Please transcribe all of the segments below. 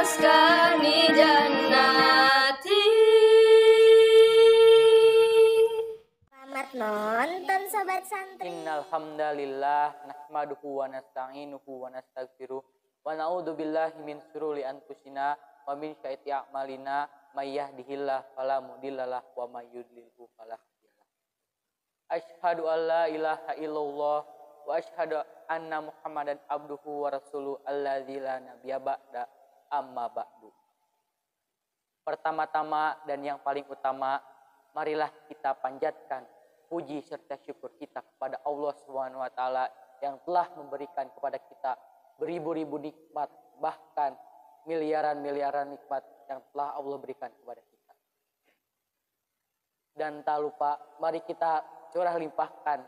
maskani jannati. Selamat nonton Sobat Santri. Innal hamdalillah nahmaduhu wa nasta'inuhu wa nastaghfiruh wa na'udzu billahi min syururi anfusina wa min sayyiati a'malina may yahdihillahu fala mudhillalah wa may yudlilhu fala hadiyalah. Asyhadu an la ilaha illallah wa asyhadu anna Muhammadan abduhu wa rasuluhu alladzi la nabiyya ba'da amma ba'du. Pertama-tama dan yang paling utama, marilah kita panjatkan puji serta syukur kita kepada Allah Subhanahu wa taala yang telah memberikan kepada kita beribu-ribu nikmat, bahkan miliaran-miliaran nikmat yang telah Allah berikan kepada kita. Dan tak lupa, mari kita curah limpahkan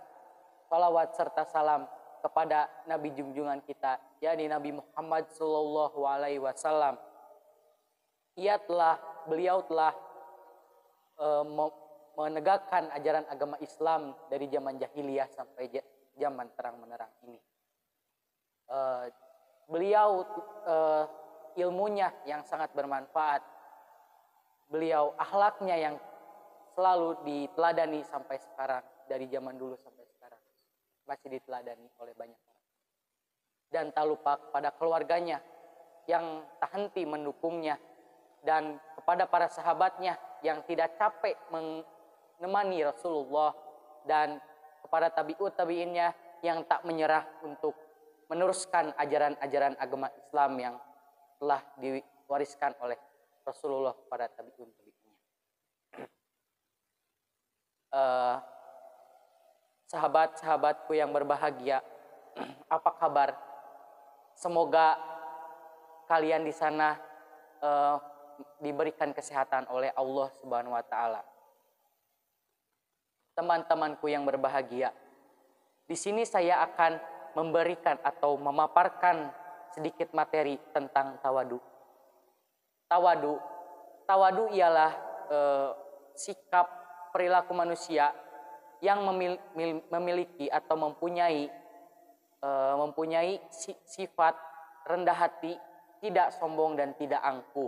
salawat serta salam kepada Nabi junjungan kita, yakni Nabi Muhammad sallallahu alaihi wasallam. Beliau telah menegakkan ajaran agama Islam dari zaman jahiliyah sampai zaman terang menerang ini. Beliau ilmunya yang sangat bermanfaat. Beliau akhlaknya yang selalu diteladani sampai sekarang, dari zaman dulu sampai sekarang masih diteladani oleh banyak orang. Dan tak lupa kepada keluarganya yang tak henti mendukungnya, dan kepada para sahabatnya yang tidak capek menemani Rasulullah, dan kepada tabi'innya yang tak menyerah untuk meneruskan ajaran-ajaran agama Islam yang telah diwariskan oleh Rasulullah kepada tabi'innya. Sahabat-sahabatku yang berbahagia, apa kabar? Semoga kalian di sana diberikan kesehatan oleh Allah Subhanahu wa taala. Teman-temanku yang berbahagia, di sini saya akan memberikan atau memaparkan sedikit materi tentang tawadu. Tawadu ialah sikap perilaku manusia yang memiliki atau mempunyai sifat rendah hati, tidak sombong dan tidak angkuh.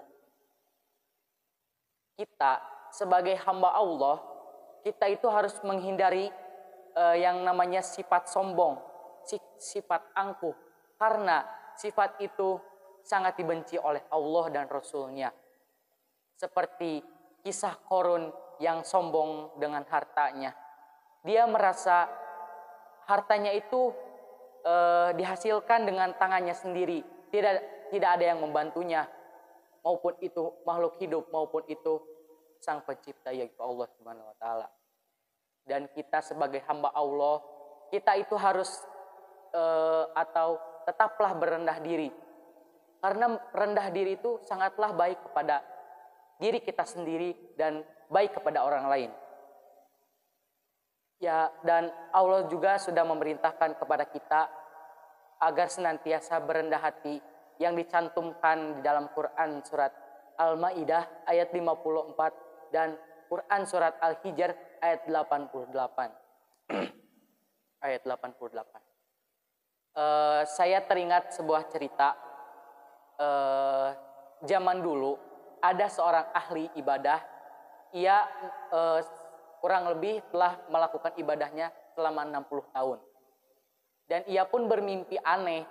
Kita sebagai hamba Allah, kita itu harus menghindari yang namanya sifat sombong, sifat angkuh, karena sifat itu sangat dibenci oleh Allah dan Rasul-Nya. Seperti kisah Qarun yang sombong dengan hartanya. Dia merasa hartanya itu dihasilkan dengan tangannya sendiri, tidak ada yang membantunya, maupun itu makhluk hidup maupun itu Sang Pencipta yaitu Allah Subhanahu wa taala. Dan kita sebagai hamba Allah, kita itu harus atau tetaplah berendah diri. Karena rendah diri itu sangatlah baik kepada diri kita sendiri dan baik kepada orang lain. Ya, dan Allah juga sudah memerintahkan kepada kita agar senantiasa berendah hati yang dicantumkan di dalam Quran surat Al-Maidah ayat 54 dan Quran surat Al-Hijr ayat 88. Ayat 88. Saya teringat sebuah cerita. Zaman dulu ada seorang ahli ibadah. Ia kurang lebih telah melakukan ibadahnya selama 60 tahun. Dan ia pun bermimpi aneh,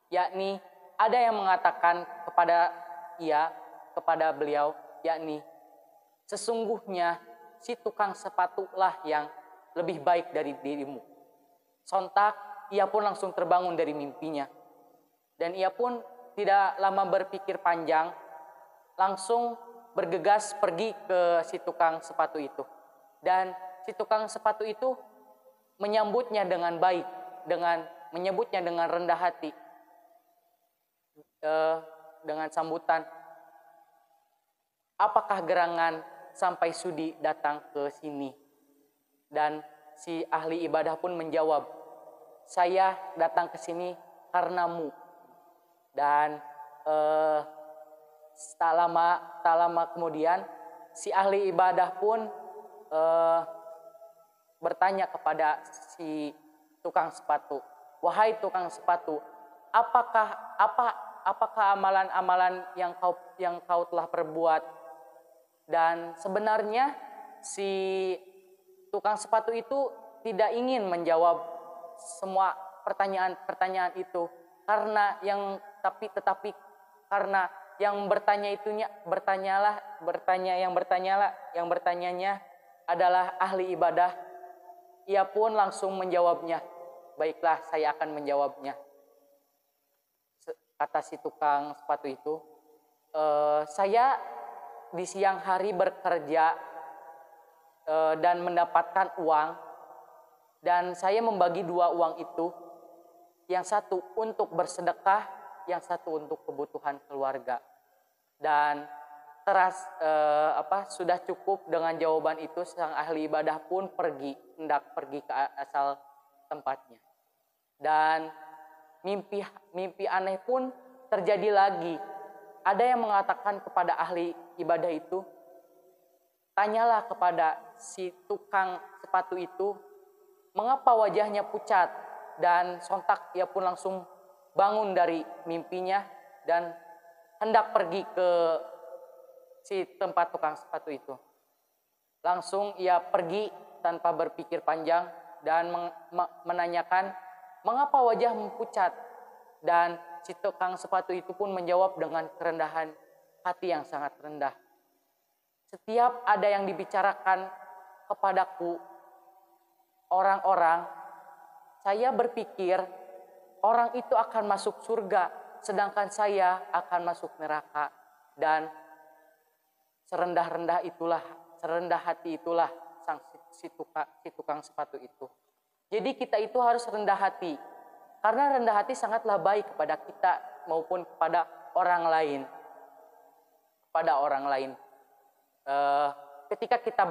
yakni ada yang mengatakan kepada beliau, yakni sesungguhnya si tukang sepatulah yang lebih baik dari dirimu. Sontak ia pun langsung terbangun dari mimpinya. Dan ia pun tidak lama berpikir panjang, langsung bergegas pergi ke si tukang sepatu itu. Dan si tukang sepatu itu menyambutnya dengan baik, menyebutnya dengan rendah hati, dengan sambutan, apakah gerangan sampai sudi datang ke sini? Dan si ahli ibadah pun menjawab, saya datang ke sini karenamu. Dan tak lama kemudian si ahli ibadah pun bertanya kepada si tukang sepatu, wahai tukang sepatu, apa apakah amalan-amalan yang kau telah perbuat? Dan sebenarnya si tukang sepatu itu tidak ingin menjawab semua pertanyaan-pertanyaan itu, karena tetapi karena yang bertanyanya adalah ahli ibadah, ia pun langsung menjawabnya. Baiklah, saya akan menjawabnya. Kata si tukang sepatu itu, saya di siang hari bekerja dan mendapatkan uang, dan saya membagi dua uang itu, yang satu untuk bersedekah, yang satu untuk kebutuhan keluarga. Dan sudah cukup dengan jawaban itu, sang ahli ibadah pun hendak pergi ke asal tempatnya. Dan mimpi aneh pun terjadi lagi. Ada yang mengatakan kepada ahli ibadah itu, tanyalah kepada si tukang sepatu itu, mengapa wajahnya pucat? Dan sontak ia pun langsung bangun dari mimpinya dan hendak pergi ke si tempat tukang sepatu itu. Langsung ia pergi tanpa berpikir panjang dan menanyakan, mengapa wajahmu pucat? Dan si tukang sepatu itu pun menjawab dengan kerendahan hati yang sangat rendah. Setiap ada yang dibicarakan kepadaku orang-orang, saya berpikir orang itu akan masuk surga, sedangkan saya akan masuk neraka. Dan serendah hati itulah si tukang sepatu itu. Jadi kita itu harus rendah hati, karena rendah hati sangatlah baik kepada kita maupun kepada orang lain. Ketika kita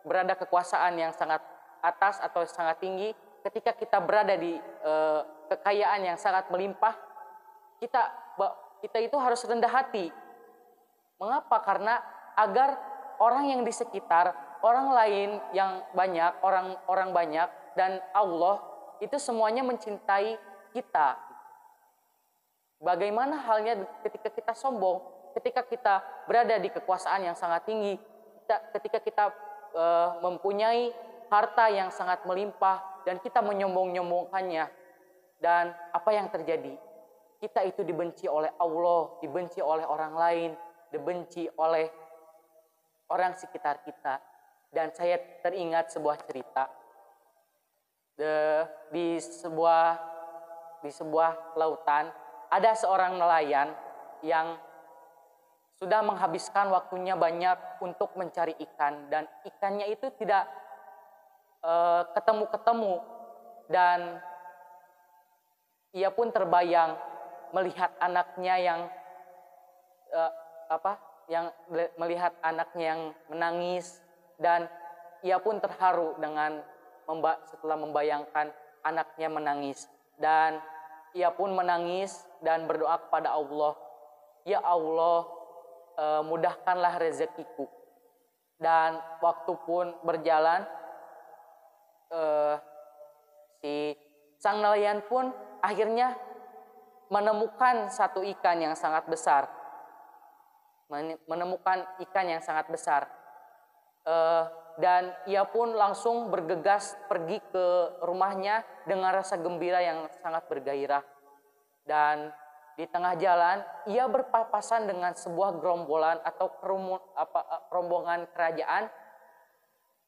berada kekuasaan yang sangat atas atau sangat tinggi, ketika kita berada di kekayaan yang sangat melimpah, kita itu harus rendah hati. Mengapa? Karena agar orang yang di sekitar, orang lain yang banyak, orang banyak, dan Allah itu semuanya mencintai kita. Bagaimana halnya ketika kita sombong, ketika kita berada di kekuasaan yang sangat tinggi, ketika kita mempunyai harta yang sangat melimpah dan kita menyombong-nyombongkannya, dan apa yang terjadi? Kita itu dibenci oleh Allah, dibenci oleh orang lain, dibenci oleh orang sekitar kita. Dan saya teringat sebuah cerita di sebuah lautan, ada seorang nelayan yang sudah menghabiskan waktunya banyak untuk mencari ikan, dan ikannya itu tidak ketemu-ketemu, dan ia pun terbayang melihat anaknya melihat anaknya yang menangis, dan ia pun terharu setelah membayangkan anaknya menangis, dan ia pun menangis dan berdoa kepada Allah, ya Allah, mudahkanlah rezekiku. Dan waktu pun berjalan, si sang nelayan pun akhirnya menemukan satu ikan yang sangat besar. Dan ia pun langsung bergegas pergi ke rumahnya dengan rasa gembira yang sangat bergairah. Dan di tengah jalan ia berpapasan dengan sebuah gerombolan atau rombongan kerajaan,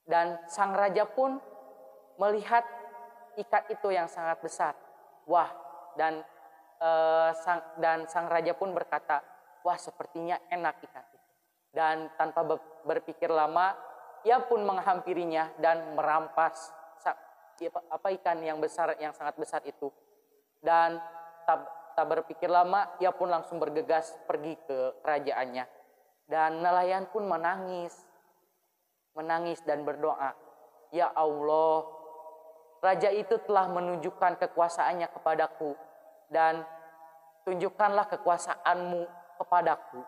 dan sang raja pun melihat ikan itu yang sangat besar. Wah, dan sang raja pun berkata, wah, sepertinya enak ikan itu. Dan tanpa berpikir lama, ia pun menghampirinya dan merampas ikan yang sangat besar itu. Dan tak berpikir lama, ia pun langsung bergegas pergi ke kerajaannya. Dan nelayan pun menangis dan berdoa, ya Allah, raja itu telah menunjukkan kekuasaannya kepadaku, dan tunjukkanlah kekuasaanmu kepadaku.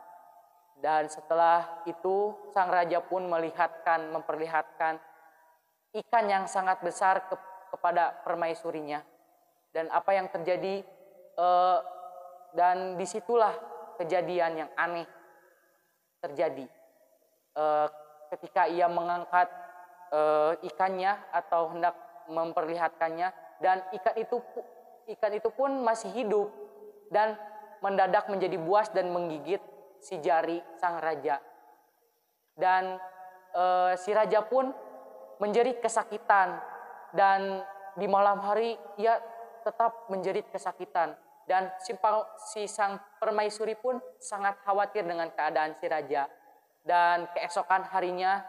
Dan setelah itu sang raja pun memperlihatkan ikan yang sangat besar kepada permaisurinya. Dan apa yang terjadi? Dan disitulah kejadian yang aneh terjadi. Ketika ia mengangkat ikannya atau hendak memperlihatkannya, dan ikan itu pun masih hidup dan mendadak menjadi buas dan menggigit si jari sang raja. Dan si raja pun menjerit kesakitan, dan di malam hari ia tetap menjerit kesakitan. Dan si sang permaisuri pun sangat khawatir dengan keadaan si raja. Dan keesokan harinya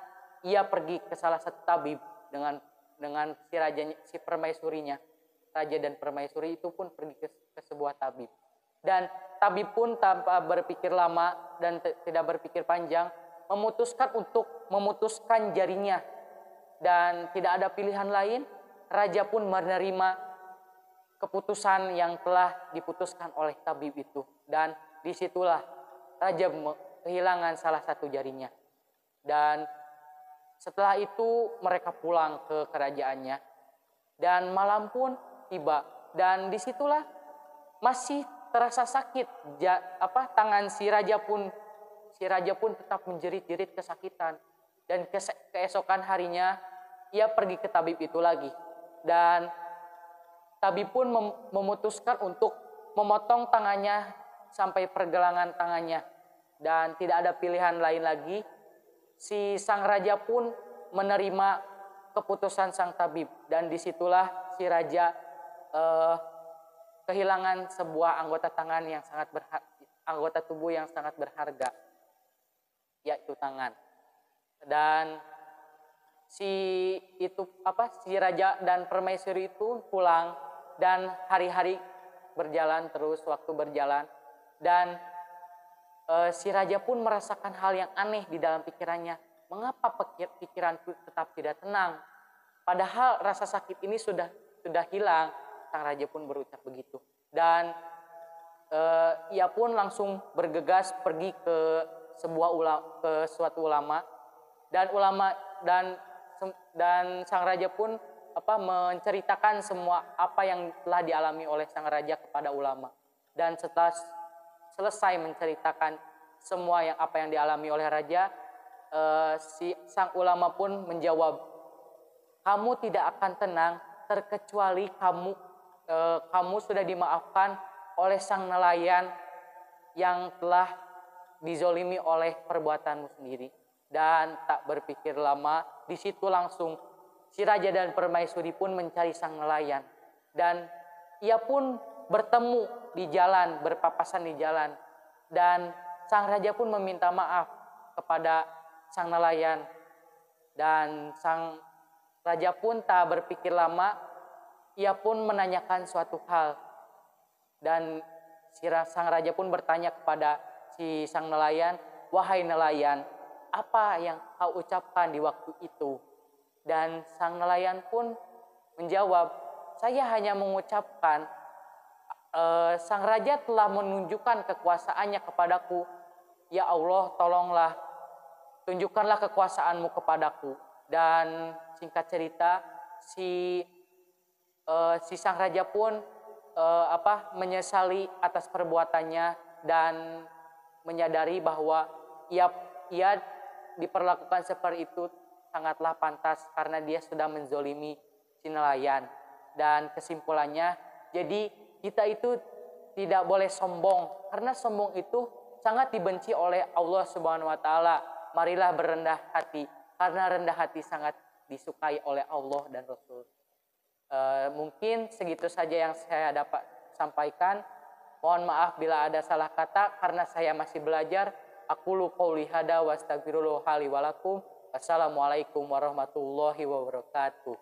ia pergi ke salah satu tabib dengan si rajanya, si permaisurinya. Raja dan permaisuri itu pun pergi ke sebuah tabib. Dan tabib pun tanpa berpikir lama dan tidak berpikir panjang memutuskan untuk memutuskan jarinya. Dan tidak ada pilihan lain, raja pun menerima keputusan yang telah diputuskan oleh tabib itu. Dan disitulah raja kehilangan salah satu jarinya. Dan setelah itu mereka pulang ke kerajaannya. Dan malam pun tiba. Dan disitulah masih terasa sakit. Tangan si raja pun tetap menjerit-jerit kesakitan. Dan keesokan harinya ia pergi ke tabib itu lagi. Dan tabib pun memutuskan untuk memotong tangannya sampai pergelangan tangannya. Dan tidak ada pilihan lain lagi. Si sang raja pun menerima keputusan sang tabib. Dan disitulah si raja kehilangan sebuah anggota anggota tubuh yang sangat berharga, yaitu tangan. Dan si raja dan permaisuri itu pulang, dan hari-hari berjalan terus, waktu berjalan, dan si raja pun merasakan hal yang aneh di dalam pikirannya. Mengapa pikiranku tetap tidak tenang? Padahal rasa sakit ini sudah hilang. Sang raja pun berucap begitu. Dan ia pun langsung bergegas pergi ke suatu ulama. Dan sang raja pun menceritakan semua apa yang telah dialami oleh sang raja kepada ulama. Dan setelah selesai menceritakan semua apa yang dialami oleh raja, sang ulama pun menjawab, kamu tidak akan tenang terkecuali kamu sudah dimaafkan oleh sang nelayan yang telah dizolimi oleh perbuatanmu sendiri. Dan tak berpikir lama, di situ langsung si raja dan permaisuri pun mencari sang nelayan. Dan ia pun bertemu di jalan, berpapasan di jalan. Dan sang raja pun meminta maaf kepada sang nelayan. Dan sang raja pun tak berpikir lama, ia pun menanyakan suatu hal. Dan sang raja pun bertanya kepada si sang nelayan, wahai nelayan, apa yang kau ucapkan di waktu itu? Dan sang nelayan pun menjawab, saya hanya mengucapkan, sang raja telah menunjukkan kekuasaannya kepadaku. Ya Allah, tolonglah, tunjukkanlah kekuasaanmu kepadaku. Dan singkat cerita, si sang raja pun menyesali atas perbuatannya dan menyadari bahwa ia diperlakukan seperti itu sangatlah pantas karena dia sudah menzolimi si nelayan. Dan kesimpulannya, jadi kita itu tidak boleh sombong, karena sombong itu sangat dibenci oleh Allah Subhanahu wa taala. Marilah berendah hati, karena rendah hati sangat disukai oleh Allah dan Rasul. Mungkin segitu saja yang saya dapat sampaikan. Mohon maaf bila ada salah kata karena saya masih belajar. Aqulu qouli hada wa astaghfirullah li wa lakum. Wassalamualaikum warahmatullahi wabarakatuh.